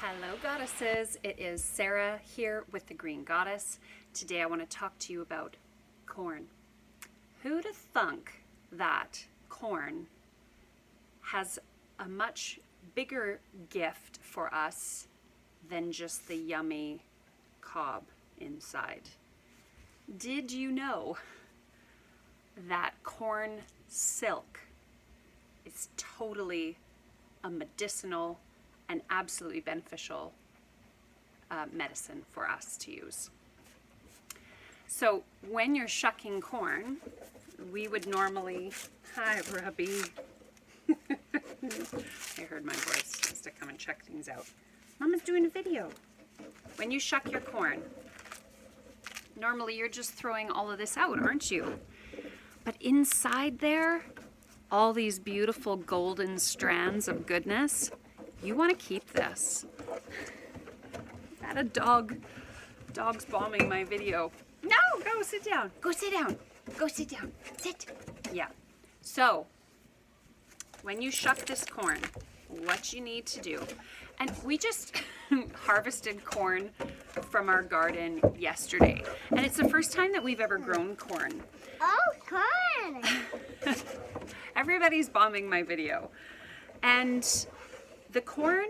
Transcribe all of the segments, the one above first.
Hello goddesses, it is Sarah here with the Green Goddess. Today I want to talk to you about corn. Who'd have thunk that corn has a much bigger gift for us than just the yummy cob inside? Did you know that corn silk is totally a medicinal and absolutely beneficial medicine for us to use? So when you're shucking corn, we would normally, hi Ruby. I heard my voice just to come and check things out. Mama's doing a video. When you shuck your corn, normally you're just throwing all of this out, aren't you? But inside there, all these beautiful golden strands of goodness, you want to keep this. Is that a dog? Dog's bombing my video. No, go sit down. Go sit down. Go sit down. Sit. Yeah. So, when you shuck this corn, what you need to do, and we just harvested corn from our garden yesterday, and it's the first time that we've ever grown corn. Oh, corn! Everybody's bombing my video. And the corn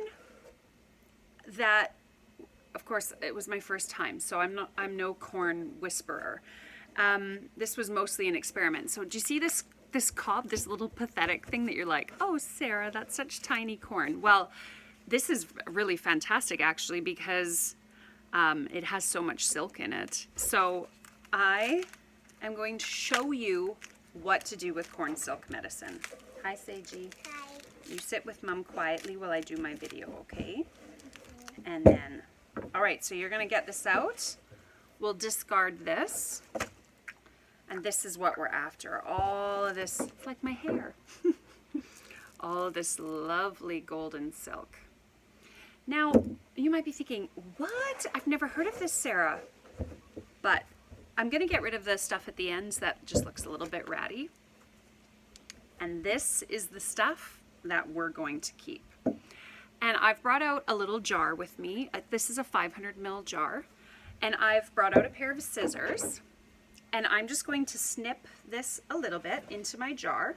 that, of course, it was my first time, so I'm no corn whisperer. This was mostly an experiment. So do you see this cob, this little pathetic thing that you're like, oh, Sarah, that's such tiny corn? Well, this is really fantastic, actually, because it has so much silk in it. So I am going to show you what to do with corn silk medicine. Hi, Seiji. Hi. You sit with Mom quietly while I do my video, okay? And then, all right, so you're gonna get this out. We'll discard this. And this is what we're after. All of this, it's like my hair. All of this lovely golden silk. Now, you might be thinking, what? I've never heard of this, Sarah. But I'm gonna get rid of the stuff at the ends that just looks a little bit ratty. And this is the stuff that we're going to keep. And I've brought out a little jar with me. This is a 500 ml jar. And I've brought out a pair of scissors. And I'm just going to snip this a little bit into my jar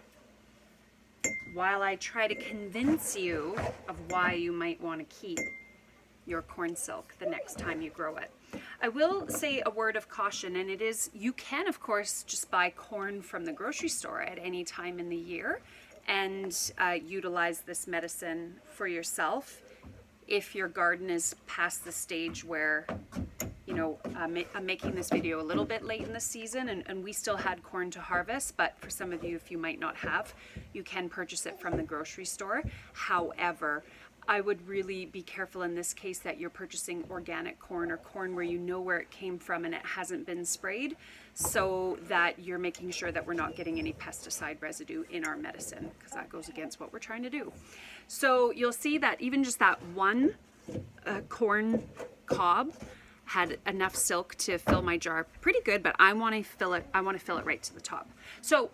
while I try to convince you of why you might want to keep your corn silk the next time you grow it. I will say a word of caution, and it is, you can of course just buy corn from the grocery store at any time in the year and utilize this medicine for yourself if your garden is past the stage where, you know, I'm making this video a little bit late in the season and we still had corn to harvest, but for some of you, if you might not have, you can purchase it from the grocery store. However, I would really be careful in this case that you're purchasing organic corn or corn where you know where it came from and it hasn't been sprayed, so that you're making sure that we're not getting any pesticide residue in our medicine, because that goes against what we're trying to do. So you'll see that even just that one corn cob had enough silk to fill my jar pretty good, but I want to fill it right to the top. So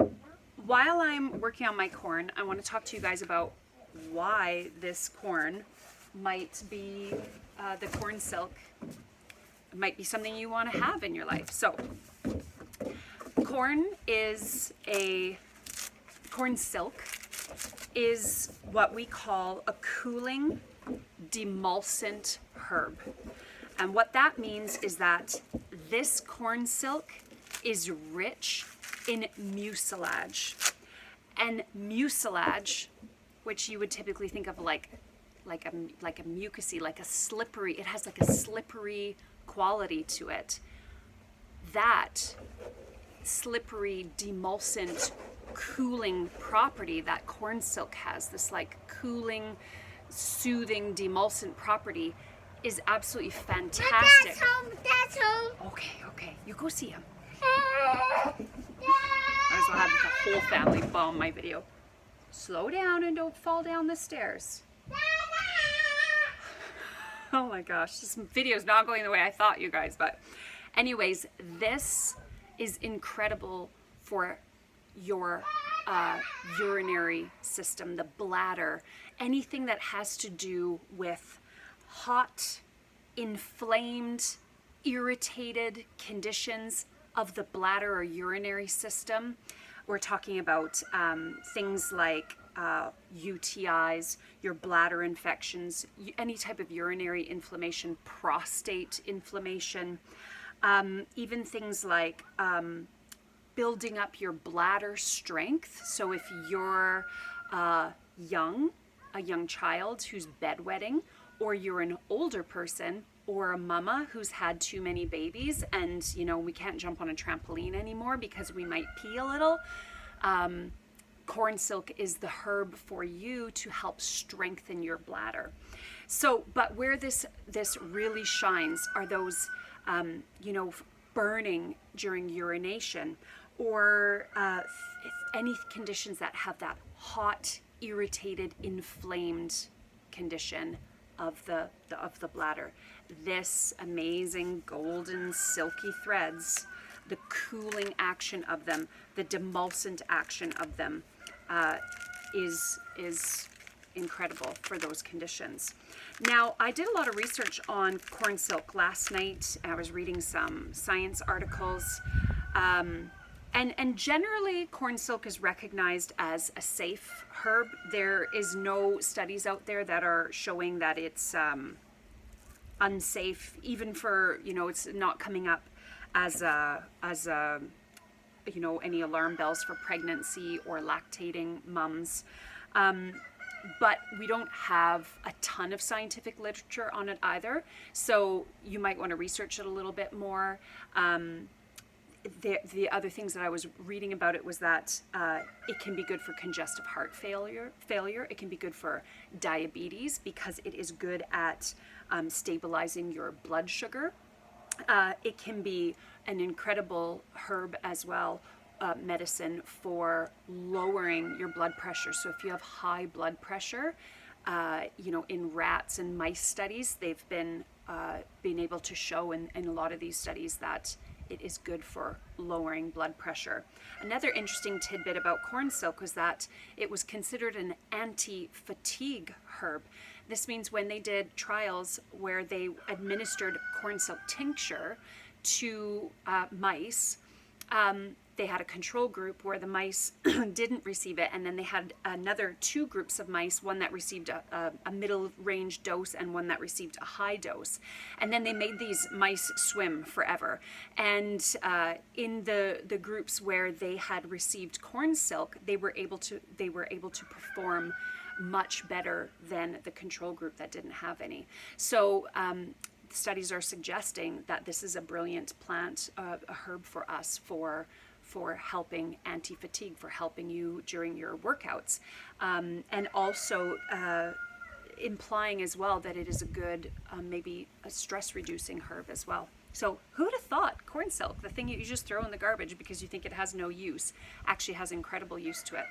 while I'm working on my corn, I want to talk to you guys about why this corn might be, the corn silk might be something you want to have in your life. So corn silk is what we call a cooling demulcent herb. And what that means is that this corn silk is rich in mucilage. And mucilage, which you would typically think of like a mucusy, like a slippery, it has like a slippery quality to it. That slippery, demulcent, cooling property that corn silk has, this like cooling, soothing, demulcent property, is absolutely fantastic. Dad's home. Okay, you go see him. I as well have the whole family bomb my video. Slow down and don't fall down the stairs. Oh my gosh, this video is not going the way I thought, you guys. But anyways, this is incredible for your urinary system, the bladder, anything that has to do with hot, inflamed, irritated conditions of the bladder or urinary system. We're talking about things like UTIs, your bladder infections, any type of urinary inflammation, prostate inflammation, even things like building up your bladder strength. So if you're a young child who's bedwetting, or you're an older person, or a mama who's had too many babies and, you know, we can't jump on a trampoline anymore because we might pee a little, corn silk is the herb for you to help strengthen your bladder. So, but where this really shines are those, you know, burning during urination, or any conditions that have that hot, irritated, inflamed condition of the bladder. This amazing golden silky threads, the cooling action of them, the demulcent action of them is incredible for those conditions. Now, I did a lot of research on corn silk last night. I was reading some science articles, and generally corn silk is recognized as a safe herb. There is no studies out there that are showing that it's unsafe, even for, you know, it's not coming up as a you know, any alarm bells for pregnancy or lactating mums. But we don't have a ton of scientific literature on it either, so you might want to research it a little bit more. The other things that I was reading about it was that it can be good for congestive heart failure. It can be good for diabetes because it is good at stabilizing your blood sugar. It can be an incredible herb as well, medicine for lowering your blood pressure. So if you have high blood pressure, you know, in rats and mice studies, they've been able to show in a lot of these studies that it is good for lowering blood pressure. Another interesting tidbit about corn silk was that it was considered an anti-fatigue herb. This means when they did trials where they administered corn silk tincture to mice, they had a control group where the mice didn't receive it, and then they had another 2 groups of mice, one that received a middle range dose and one that received a high dose. And then they made these mice swim forever. And in the groups where they had received corn silk, they were able to perform much better than the control group that didn't have any. So studies are suggesting that this is a brilliant plant, a herb for us, for helping anti-fatigue, for helping you during your workouts, and also implying as well that it is a good, maybe a stress-reducing herb as well. So who would have thought corn silk, the thing you just throw in the garbage because you think it has no use, actually has incredible use to it.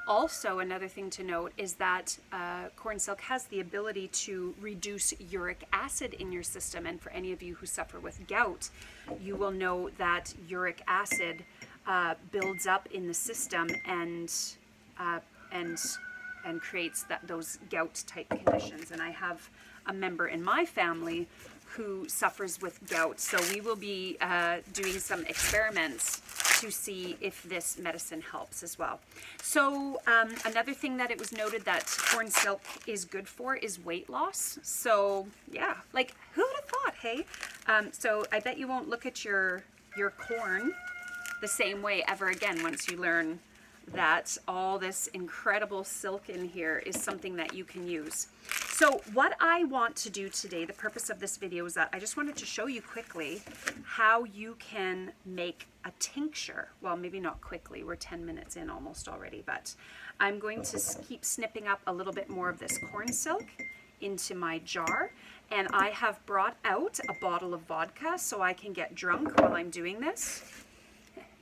Also, another thing to note is that corn silk has the ability to reduce uric acid in your system. And for any of you who suffer with gout, you will know that uric acid builds up in the system and creates those gout type conditions. And I have a member in my family who suffers with gout, so we will be doing some experiments to see if this medicine helps as well. So another thing that it was noted that corn silk is good for is weight loss. So yeah, like who would have thought, hey? So I bet you won't look at your corn the same way ever again once you learn that all this incredible silk in here is something that you can use. So what I want to do today, the purpose of this video, is that I just wanted to show you quickly how you can make a tincture. Well, maybe not quickly, we're 10 minutes in almost already, but I'm going to keep snipping up a little bit more of this corn silk into my jar, and I have brought out a bottle of vodka so I can get drunk while I'm doing this.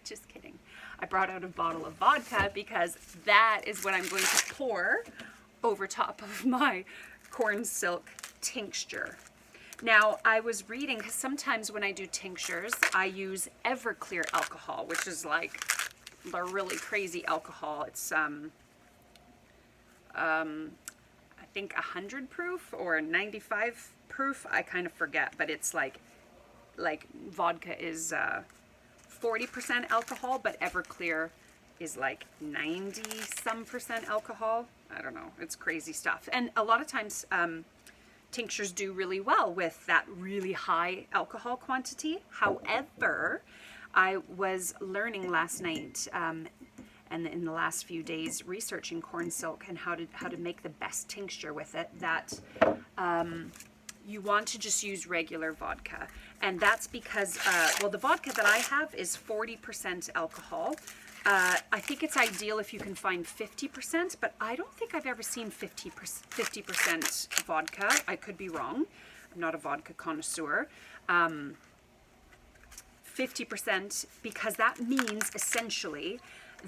Just kidding. I brought out a bottle of vodka because that is what I'm going to pour over top of my corn silk tincture. Now, I was reading, because sometimes when I do tinctures, I use Everclear alcohol, which is like the really crazy alcohol. It's, I think 100 proof or 95 proof. I kind of forget, but it's like vodka is 40% alcohol, but Everclear is like 90 some percent alcohol. I don't know. It's crazy stuff. And a lot of times tinctures do really well with that really high alcohol quantity. However, I was learning last night and in the last few days researching corn silk and how to make the best tincture with it, that you want to just use regular vodka. And that's because, well, the vodka that I have is 40% alcohol. I think it's ideal if you can find 50%, but I don't think I've ever seen 50% vodka. I could be wrong. I'm not a vodka connoisseur. 50%, because that means essentially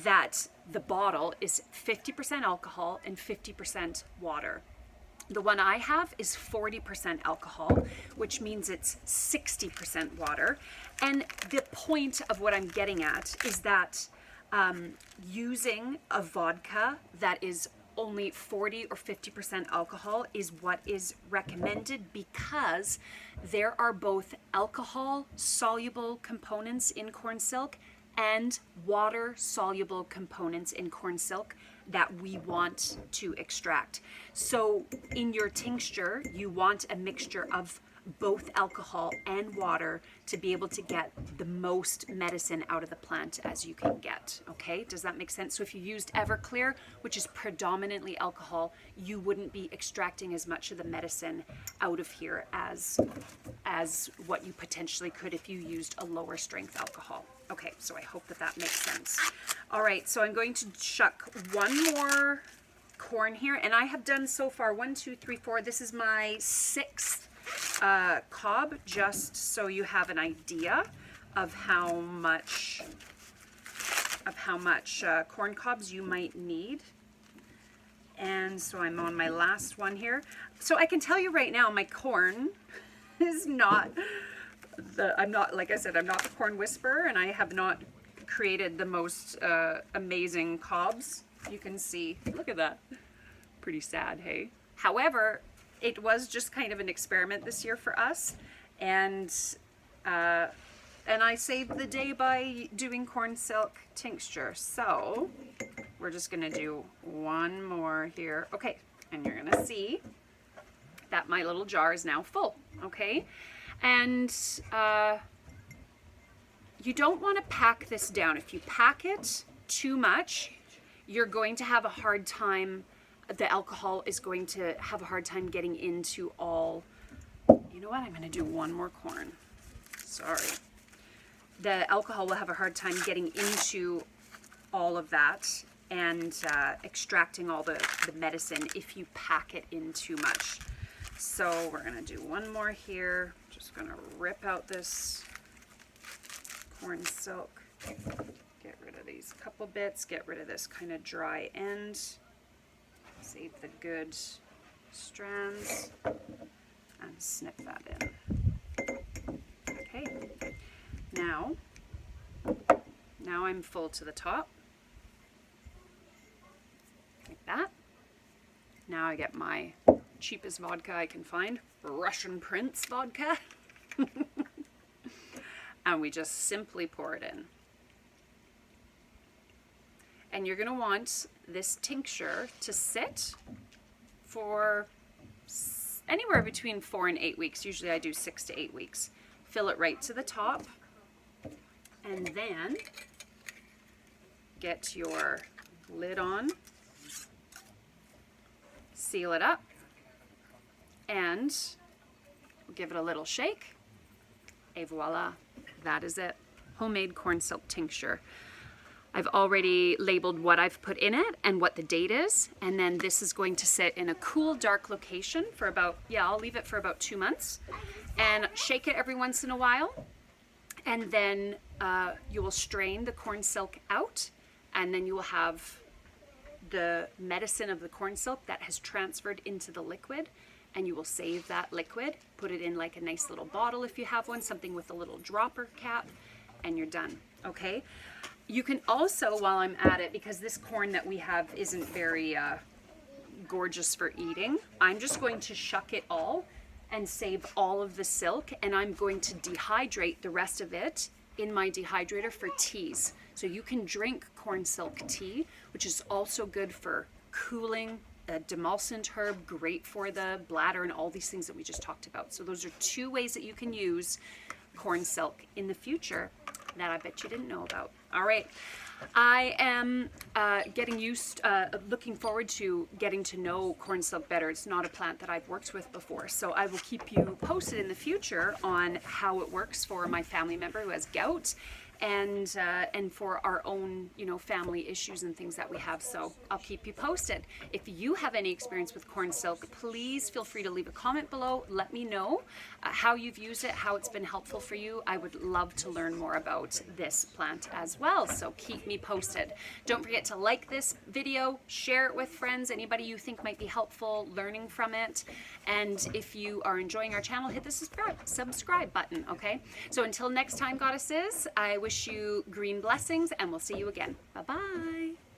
that the bottle is 50% alcohol and 50% water. The one I have is 40% alcohol, which means it's 60% water. And the point of what I'm getting at is that using a vodka that is only 40 or 50% alcohol is what is recommended, because there are both alcohol soluble components in corn silk and water soluble components in corn silk that we want to extract. So in your tincture, you want a mixture of both alcohol and water to be able to get the most medicine out of the plant as you can get. Okay, does that make sense? So if you used Everclear, which is predominantly alcohol, you wouldn't be extracting as much of the medicine out of here as what you potentially could if you used a lower strength alcohol. Okay, so I hope that makes sense. All right, so I'm going to shuck one more corn here, and I have done so far 1, 2, 3, 4. This is my 6th cob, just so you have an idea of how much corn cobs you might need. And so I'm on my last one here. So I can tell you right now, my corn is not like I said, I'm not the corn whisperer, and I have not created the most amazing cobs. You can see, look at that. Pretty sad, hey? However, it was just kind of an experiment this year for us, and I saved the day by doing corn silk tincture. So we're just gonna do one more here. Okay, and you're gonna see that my little jar is now full, okay? And you don't wanna pack this down. If you pack it too much, you're going to have a hard time. The alcohol is going to have a hard time getting into all. You know what? I'm going to do one more corn. Sorry. The alcohol will have a hard time getting into all of that and extracting all the medicine if you pack it in too much. So we're going to do one more here. Just going to rip out this corn silk. Get rid of these couple bits. Get rid of this kind of dry end. Save the good strands and snip that in. Okay, now I'm full to the top, like that. Now I get my cheapest vodka I can find, Russian Prince vodka, and we just simply pour it in. And you're going to want this tincture to sit for anywhere between 4 and 8 weeks. Usually I do 6 to 8 weeks. Fill it right to the top. And then get your lid on. Seal it up. And give it a little shake. Et voila. That is it. Homemade corn silk tincture. I've already labeled what I've put in it and what the date is, and then this is going to sit in a cool, dark location for about, I'll leave it for about 2 months, and shake it every once in a while, and then you will strain the corn silk out, and then you will have the medicine of the corn silk that has transferred into the liquid, and you will save that liquid, put it in like a nice little bottle if you have one, something with a little dropper cap, and you're done, okay? You can also, while I'm at it, because this corn that we have isn't very gorgeous for eating. I'm just going to shuck it all and save all of the silk, and I'm going to dehydrate the rest of it in my dehydrator for teas. So you can drink corn silk tea, which is also good for cooling, a demulcent herb, great for the bladder and all these things that we just talked about. So those are 2 ways that you can use corn silk in the future that I bet you didn't know about. All right. I am looking forward to getting to know corn silk better. It's not a plant that I've worked with before, so I will keep you posted in the future on how it works for my family member who has gout, and for our own, family issues and things that we have. So I'll keep you posted. If you have any experience with corn silk, please feel free to leave a comment below. Let me know how you've used it, how it's been helpful for you. I would love to learn more about this plant as well. So keep me posted. Don't forget to like this video, share it with friends, anybody you think might be helpful learning from it. And if you are enjoying our channel, hit the subscribe button, okay? So until next time, goddesses, I wish you green blessings, and we'll see you again. Bye-bye.